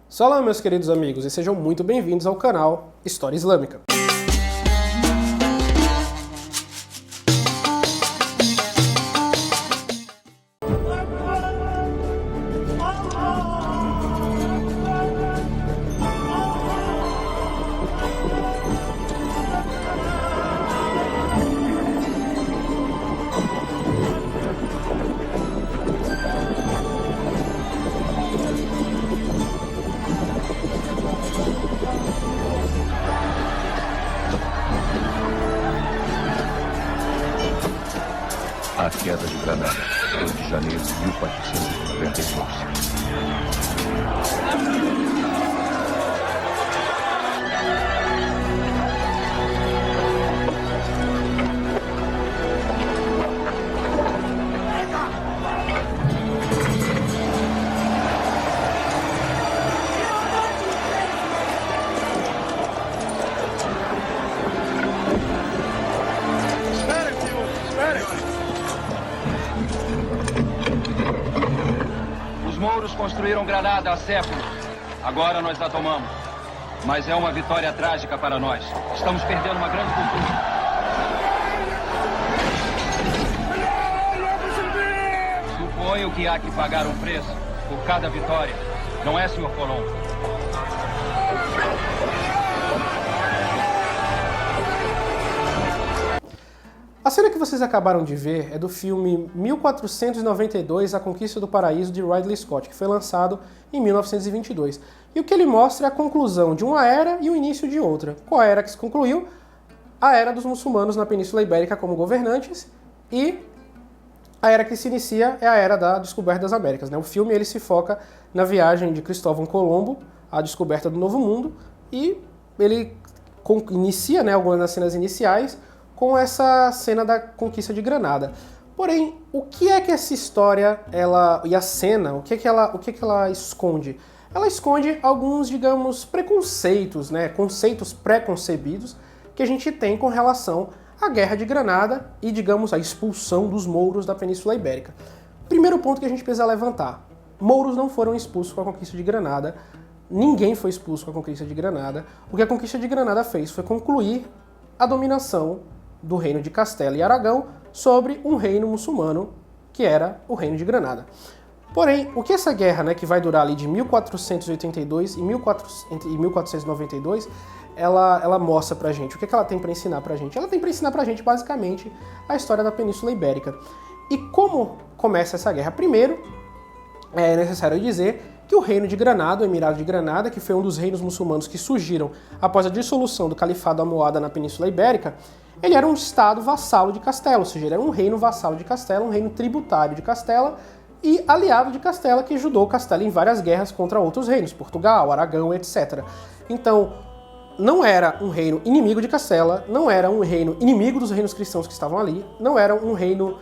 Salve, meus queridos amigos, e sejam muito bem-vindos ao canal História Islâmica. A queda de Granada, 2 de janeiro de 1492. Os mouros construíram Granada há séculos. Agora nós a tomamos. Mas é uma vitória trágica para nós. Estamos perdendo uma grande cultura. Suponho que há que pagar um preço por cada vitória. Não é, Sr. Colombo? A cena que vocês acabaram de ver é do filme 1492, A Conquista do Paraíso, de Ridley Scott, que foi lançado em 1922. E o que ele mostra é a conclusão de uma era e o início de outra. Qual a era que se concluiu? A era dos muçulmanos na Península Ibérica como governantes, e a era que se inicia é a era da descoberta das Américas. O filme ele se foca na viagem de Cristóvão Colombo à descoberta do Novo Mundo, e ele inicia, algumas das cenas iniciais, com essa cena da conquista de Granada. Porém, o que é que essa história e a cena, o que é que ela esconde? Ela esconde alguns, digamos, preconceitos, conceitos pré-concebidos que a gente tem com relação à Guerra de Granada e, digamos, a expulsão dos mouros da Península Ibérica. Primeiro ponto que a gente precisa levantar: mouros não foram expulsos com a conquista de Granada, ninguém foi expulso com a conquista de Granada. O que a conquista de Granada fez foi concluir a dominação do reino de Castela e Aragão sobre um reino muçulmano, que era o reino de Granada. Porém, o que essa guerra, que vai durar ali de 1482 e 1492, ela mostra pra gente? O que ela tem para ensinar pra gente? Ela tem para ensinar pra gente, basicamente, a história da Península Ibérica. E como começa essa guerra? Primeiro, é necessário dizer que o reino de Granada, o Emirado de Granada, que foi um dos reinos muçulmanos que surgiram após a dissolução do Califado Almohada na Península Ibérica, ele era um estado vassalo de Castela, ou seja, ele era um reino vassalo de Castela, um reino tributário de Castela e aliado de Castela, que ajudou Castela em várias guerras contra outros reinos, Portugal, Aragão, etc. Então, não era um reino inimigo de Castela, não era um reino inimigo dos reinos cristãos que estavam ali, não era um reino,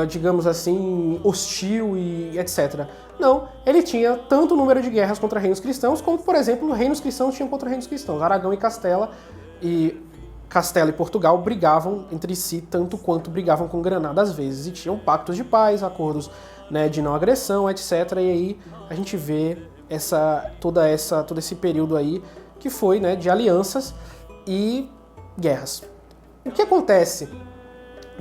digamos assim, hostil e etc. Não, ele tinha tanto número de guerras contra reinos cristãos, como, por exemplo, reinos cristãos tinham contra reinos cristãos. Aragão e Castela e Portugal brigavam entre si tanto quanto brigavam com Granada às vezes, e tinham pactos de paz, acordos de não agressão, etc. E aí a gente vê todo esse período aí que foi de alianças e guerras. O que acontece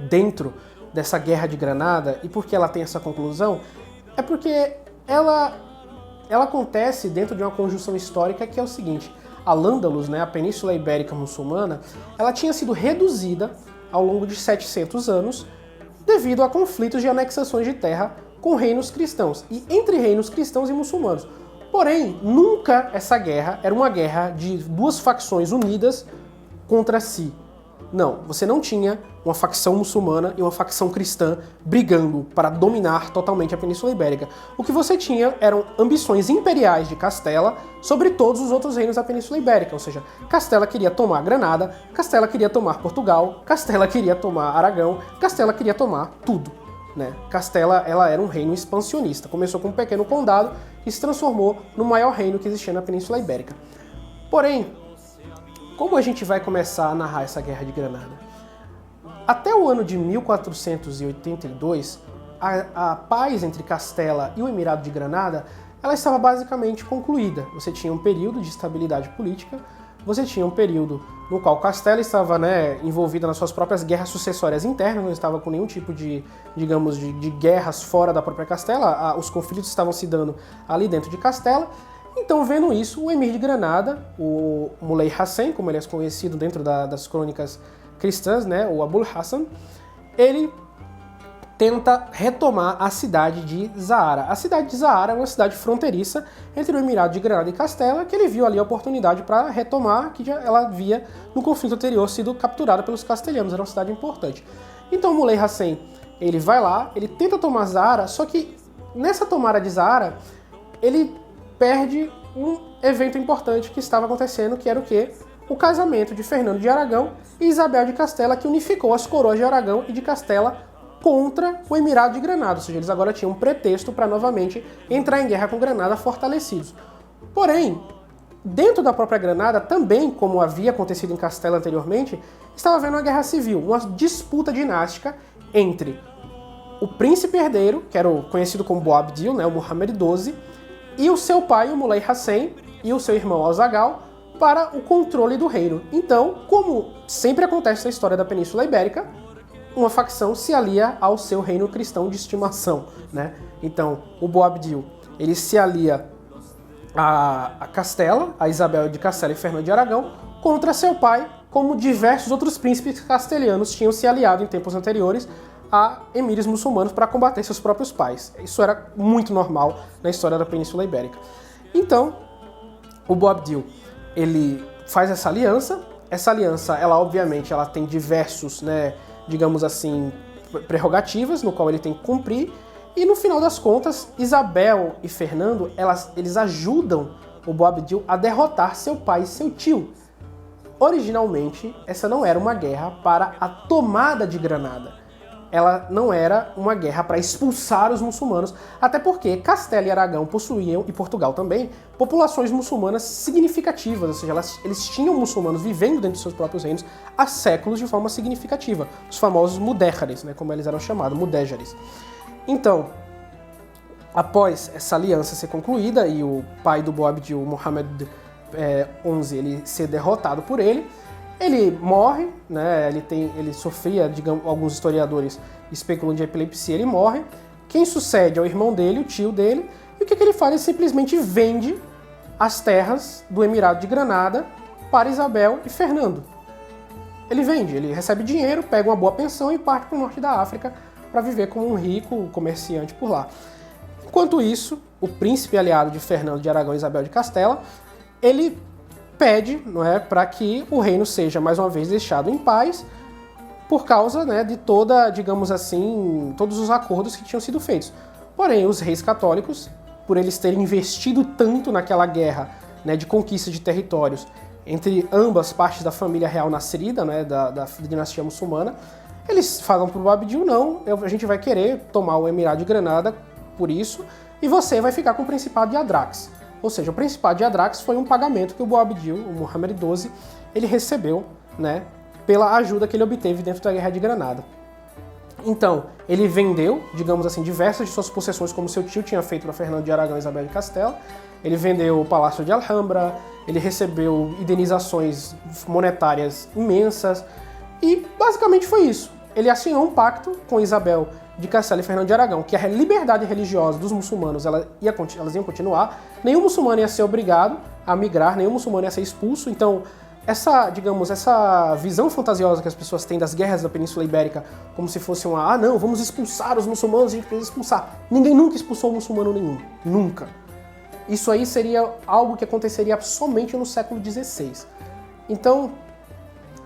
dentro dessa Guerra de Granada, e por que ela tem essa conclusão, é porque ela acontece dentro de uma conjunção histórica que é o seguinte: Al-Ándalus, a Península Ibérica muçulmana, ela tinha sido reduzida ao longo de 700 anos devido a conflitos de anexações de terra com reinos cristãos, e entre reinos cristãos e muçulmanos. Porém, nunca essa guerra era uma guerra de duas facções unidas contra si. Não, você não tinha uma facção muçulmana e uma facção cristã brigando para dominar totalmente a Península Ibérica. O que você tinha eram ambições imperiais de Castela sobre todos os outros reinos da Península Ibérica. Ou seja, Castela queria tomar Granada, Castela queria tomar Portugal, Castela queria tomar Aragão, Castela queria tomar tudo. Castela ela era um reino expansionista. Começou com um pequeno condado e se transformou no maior reino que existia na Península Ibérica. Porém, como a gente vai começar a narrar essa Guerra de Granada? Até o ano de 1482, a paz entre Castela e o Emirado de Granada ela estava basicamente concluída. Você tinha um período de estabilidade política, você tinha um período no qual Castela estava, né, envolvida nas suas próprias guerras sucessórias internas, não estava com nenhum tipo de, digamos, de guerras fora da própria Castela, os conflitos estavam se dando ali dentro de Castela. Então, vendo isso, o emir de Granada, o Muley Hassan, como ele é conhecido dentro das crônicas cristãs, né, o Abul Hassan, ele tenta retomar a cidade de Zahara. A cidade de Zahara é uma cidade fronteiriça entre o Emirado de Granada e Castela, que ele viu ali a oportunidade para retomar, que já ela havia no conflito anterior sido capturada pelos castelhanos, era uma cidade importante. Então Muley Hassan, ele vai lá, ele tenta tomar Zahara, só que nessa tomada de Zahara, ele perde um evento importante que estava acontecendo, que era o quê? O casamento de Fernando de Aragão e Isabel de Castela, que unificou as coroas de Aragão e de Castela contra o Emirado de Granada, ou seja, eles agora tinham um pretexto para novamente entrar em guerra com Granada fortalecidos. Porém, dentro da própria Granada, também, como havia acontecido em Castela anteriormente, estava havendo uma guerra civil, uma disputa dinástica entre o príncipe herdeiro, que era o conhecido como Boabdil, né, o Muhammad XII, e o seu pai, o Muley Hassan, e o seu irmão Al-Zagal, para o controle do reino. Então, como sempre acontece na história da Península Ibérica, uma facção se alia ao seu reino cristão de estimação, né? Então, o Boabdil, ele se alia a Castela, a Isabel de Castela e Fernando de Aragão, contra seu pai, como diversos outros príncipes castelhanos tinham se aliado em tempos anteriores a emires muçulmanos para combater seus próprios pais. Isso era muito normal na história da Península Ibérica. Então, o Boabdil, ele faz essa aliança, ela obviamente ela tem diversos, né, digamos assim, prerrogativas, no qual ele tem que cumprir, e no final das contas, Isabel e Fernando, eles ajudam o Boabdil a derrotar seu pai e seu tio. Originalmente, essa não era uma guerra para a tomada de Granada. Ela não era uma guerra para expulsar os muçulmanos, até porque Castela e Aragão possuíam, e Portugal também, populações muçulmanas significativas, ou seja, eles tinham muçulmanos vivendo dentro de seus próprios reinos há séculos de forma significativa, os famosos mudéjares, né, como eles eram chamados, mudéjares. Então, após essa aliança ser concluída e o pai do Boabdil, Muhammad XI, ele ser derrotado por ele morre, né? Ele sofria, digamos, alguns historiadores especulam de epilepsia, ele morre. Quem sucede é o irmão dele, o tio dele, e o que ele faz? Ele simplesmente vende as terras do Emirado de Granada para Isabel e Fernando. Ele vende, ele recebe dinheiro, pega uma boa pensão e parte para o norte da África para viver como um rico comerciante por lá. Enquanto isso, o príncipe aliado de Fernando de Aragão e Isabel de Castela, ele pede, não é, para que o reino seja mais uma vez deixado em paz por causa, né, de digamos assim, todos os acordos que tinham sido feitos. Porém, os reis católicos, por eles terem investido tanto naquela guerra, né, de conquista de territórios entre ambas partes da família real nascerida, né, da dinastia muçulmana, eles falam para o Boabdil, não, a gente vai querer tomar o Emirado de Granada por isso, e você vai ficar com o Principado de Adrax. Ou seja, o Principado de Adrax foi um pagamento que o Boabdil, o Muhammad XII, ele recebeu, né, pela ajuda que ele obteve dentro da Guerra de Granada. Então, ele vendeu, digamos assim, diversas de suas possessões, como seu tio tinha feito para Fernando de Aragão e Isabel de Castela. Ele vendeu o Palácio de Alhambra, ele recebeu indenizações monetárias imensas, e basicamente foi isso. Ele assinou um pacto com Isabel de Castela e Fernando de Aragão, que a liberdade religiosa dos muçulmanos elas iam continuar, nenhum muçulmano ia ser obrigado a migrar, nenhum muçulmano ia ser expulso. Então, essa visão fantasiosa que as pessoas têm das guerras da Península Ibérica, como se fosse não, vamos expulsar os muçulmanos, a gente precisa expulsar. Ninguém nunca expulsou muçulmano nenhum, nunca. Isso aí seria algo que aconteceria somente no século XVI. Então,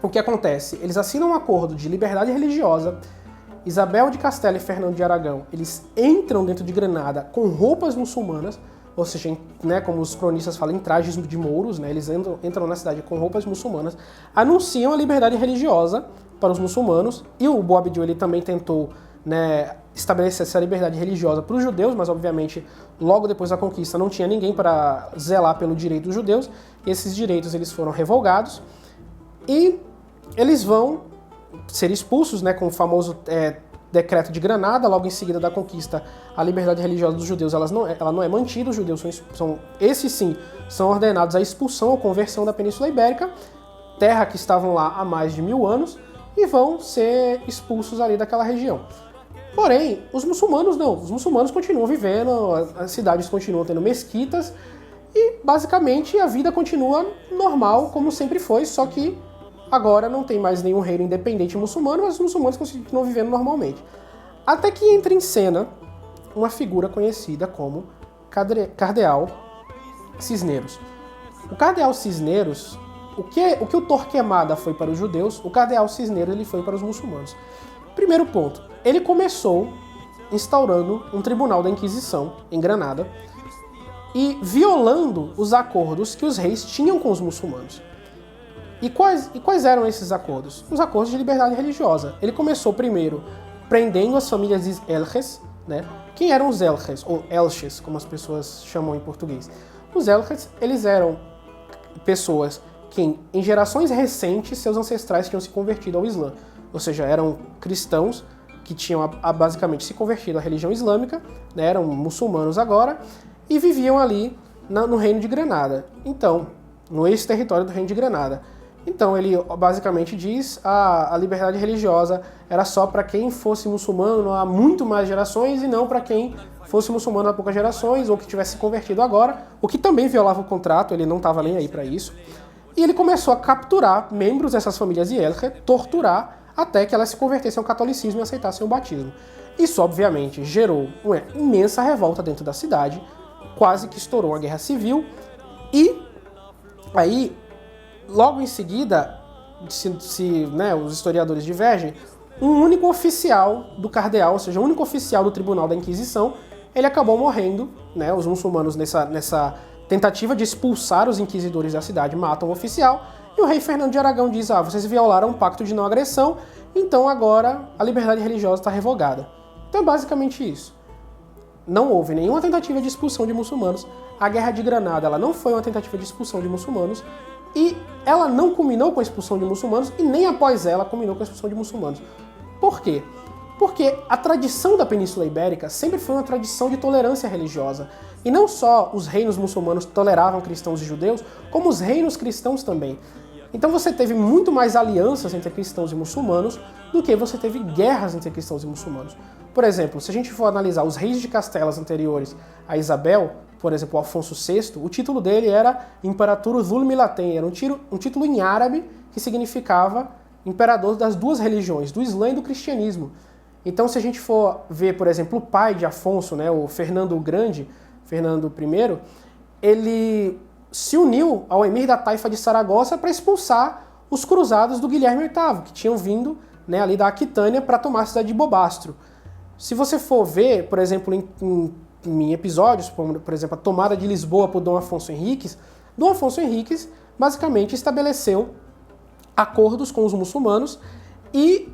o que acontece? Eles assinam um acordo de liberdade religiosa. Isabel de Castela e Fernando de Aragão, eles entram dentro de Granada com roupas muçulmanas, ou seja, né, como os cronistas falam, em trajes de mouros, né, eles entram na cidade com roupas muçulmanas, anunciam a liberdade religiosa para os muçulmanos, e o Boabdil ele também tentou, né, estabelecer essa liberdade religiosa para os judeus, mas obviamente logo depois da conquista não tinha ninguém para zelar pelo direito dos judeus, e esses direitos eles foram revogados, e eles vão ser expulsos, né, com o famoso Decreto de Granada, logo em seguida da conquista, a liberdade religiosa dos judeus ela não é mantida, os judeus esses sim são ordenados à expulsão ou conversão da Península Ibérica, terra que estavam lá há mais de 1000 anos, e vão ser expulsos ali daquela região. Porém, os muçulmanos não, os muçulmanos continuam vivendo, as cidades continuam tendo mesquitas, e basicamente a vida continua normal, como sempre foi, só que agora não tem mais nenhum reino independente muçulmano, mas os muçulmanos continuam vivendo normalmente. Até que entra em cena uma figura conhecida como Cardeal Cisneros. O Cardeal Cisneros, o que o Torquemada foi para os judeus, o Cardeal Cisneros ele foi para os muçulmanos. Primeiro ponto, ele começou instaurando um tribunal da Inquisição em Granada e violando os acordos que os reis tinham com os muçulmanos. E quais eram esses acordos? Os acordos de liberdade religiosa. Ele começou primeiro prendendo as famílias de Elches, né? Quem eram os Elches, ou Elches, como as pessoas chamam em português? Os Elches, eles eram pessoas que em gerações recentes seus ancestrais tinham se convertido ao Islã. Ou seja, eram cristãos que tinham basicamente se convertido à religião islâmica, né? Eram muçulmanos agora, e viviam ali no Reino de Granada. Então, no ex-território do Reino de Granada. Então ele basicamente diz a liberdade religiosa era só para quem fosse muçulmano há muito mais gerações e não para quem fosse muçulmano há poucas gerações ou que tivesse se convertido agora, o que também violava o contrato, ele não estava nem aí para isso. E ele começou a capturar membros dessas famílias de Elche, torturar até que elas se convertessem ao catolicismo e aceitassem o batismo. Isso obviamente gerou uma imensa revolta dentro da cidade, quase que estourou uma guerra civil e aí logo em seguida, né, os historiadores divergem, um único oficial do cardeal, ou seja, o único oficial do Tribunal da Inquisição, ele acabou morrendo, né, os muçulmanos nessa tentativa de expulsar os inquisidores da cidade matam o oficial, e o rei Fernando de Aragão diz, vocês violaram o pacto de não agressão, então agora a liberdade religiosa está revogada. Então é basicamente isso. Não houve nenhuma tentativa de expulsão de muçulmanos, a Guerra de Granada ela não foi uma tentativa de expulsão de muçulmanos, e ela não culminou com a expulsão de muçulmanos e nem após ela culminou com a expulsão de muçulmanos. Por quê? Porque a tradição da Península Ibérica sempre foi uma tradição de tolerância religiosa. E não só os reinos muçulmanos toleravam cristãos e judeus, como os reinos cristãos também. Então você teve muito mais alianças entre cristãos e muçulmanos do que você teve guerras entre cristãos e muçulmanos. Por exemplo, se a gente for analisar os reis de Castelas anteriores a Isabel, por exemplo, o Afonso VI, o título dele era Imperator Dhul Milaten, era um título em árabe que significava imperador das duas religiões, do Islã e do cristianismo. Então, se a gente for ver, por exemplo, o pai de Afonso, né, o Fernando o Grande, Fernando I, ele se uniu ao emir da Taifa de Saragossa para expulsar os cruzados do Guilherme VIII, que tinham vindo, né, ali da Aquitânia para tomar a cidade de Bobastro. Se você for ver, por exemplo, em episódios, por exemplo, a tomada de Lisboa por Dom Afonso Henriques, Dom Afonso Henriques basicamente estabeleceu acordos com os muçulmanos e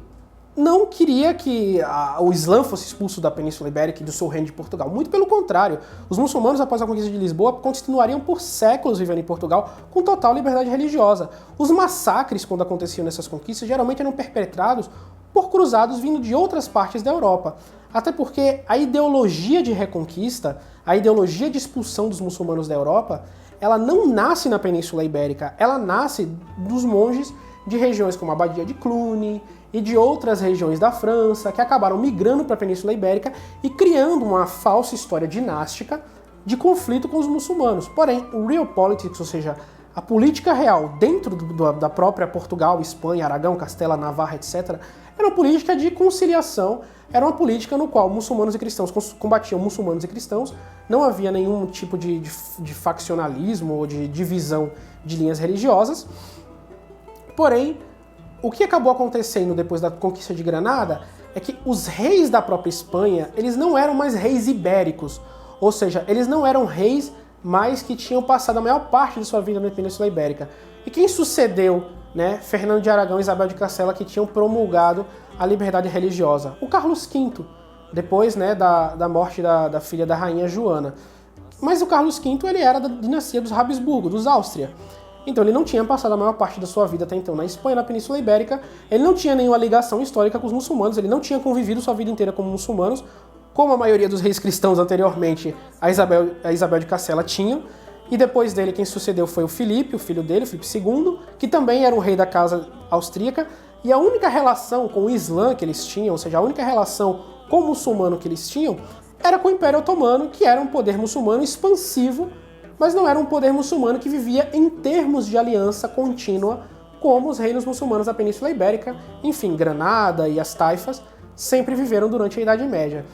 não queria que o Islã fosse expulso da Península Ibérica e do seu reino de Portugal. Muito pelo contrário, os muçulmanos, após a conquista de Lisboa, continuariam por séculos vivendo em Portugal com total liberdade religiosa. Os massacres, quando aconteciam nessas conquistas, geralmente eram perpetrados por cruzados vindo de outras partes da Europa. Até porque a ideologia de reconquista, a ideologia de expulsão dos muçulmanos da Europa, ela não nasce na Península Ibérica, ela nasce dos monges de regiões como a Abadia de Cluny e de outras regiões da França, que acabaram migrando para a Península Ibérica e criando uma falsa história dinástica de conflito com os muçulmanos. Porém, o realpolitik, ou seja, a política real dentro da própria Portugal, Espanha, Aragão, Castela, Navarra, etc., era uma política de conciliação, era uma política no qual muçulmanos e cristãos combatiam muçulmanos e cristãos, não havia nenhum tipo de faccionalismo ou de divisão de linhas religiosas. Porém, o que acabou acontecendo depois da conquista de Granada é que os reis da própria Espanha, eles não eram mais reis ibéricos, ou seja, eles não eram reis mais que tinham passado a maior parte de sua vida na Península Ibérica. E quem sucedeu, né, Fernando de Aragão e Isabel de Castela, que tinham promulgado a liberdade religiosa? O Carlos V, depois, né, da morte da filha da rainha Joana. Mas o Carlos V ele era da dinastia dos Habsburgo, dos Áustria. Então ele não tinha passado a maior parte da sua vida até então na Espanha, na Península Ibérica, ele não tinha nenhuma ligação histórica com os muçulmanos, ele não tinha convivido sua vida inteira como muçulmanos, como a maioria dos reis cristãos anteriormente, a Isabel de Castela tinham, e depois dele quem sucedeu foi o Filipe, o filho dele, o Filipe II, que também era um rei da casa austríaca, e a única relação com o Islã que eles tinham, ou seja, a única relação com o muçulmano que eles tinham, era com o Império Otomano, que era um poder muçulmano expansivo, mas não era um poder muçulmano que vivia em termos de aliança contínua como os reinos muçulmanos da Península Ibérica, enfim, Granada e as Taifas, sempre viveram durante a Idade Média.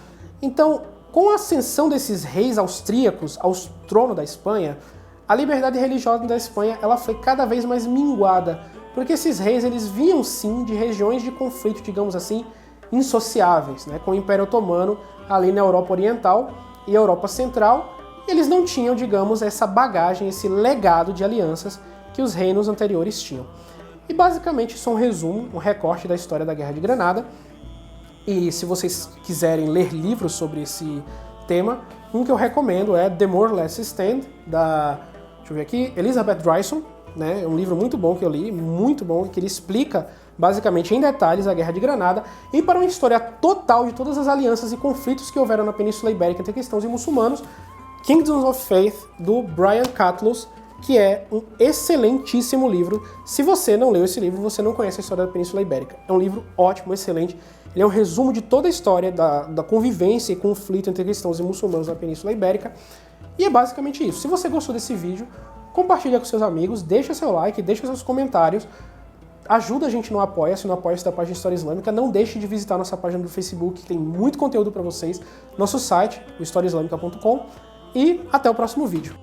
Então, com a ascensão desses reis austríacos ao trono da Espanha, a liberdade religiosa da Espanha ela foi cada vez mais minguada, porque esses reis eles vinham sim de regiões de conflito, digamos assim, insociáveis, né, com o Império Otomano ali na Europa Oriental e Europa Central, e eles não tinham, digamos, essa bagagem, esse legado de alianças que os reinos anteriores tinham. E basicamente isso é um resumo, um recorte da história da Guerra de Granada. E se vocês quiserem ler livros sobre esse tema, um que eu recomendo é The More Less Stand, da, deixa eu ver aqui, Elizabeth Dreyson, né? É um livro muito bom que eu li, muito bom, que ele explica basicamente em detalhes a Guerra de Granada e para uma história total de todas as alianças e conflitos que houveram na Península Ibérica entre cristãos e muçulmanos, Kingdoms of Faith, do Brian Catlous, que é um excelentíssimo livro. Se você não leu esse livro, você não conhece a história da Península Ibérica. É um livro ótimo, excelente. Ele é um resumo de toda a história da convivência e conflito entre cristãos e muçulmanos na Península Ibérica. E é basicamente isso. Se você gostou desse vídeo, compartilha com seus amigos, deixa seu like, deixa seus comentários. Ajuda a gente no Apoia-se, da página História Islâmica. Não deixe de visitar nossa página do Facebook, que tem muito conteúdo para vocês. Nosso site, o historiaislamica.com. E até o próximo vídeo.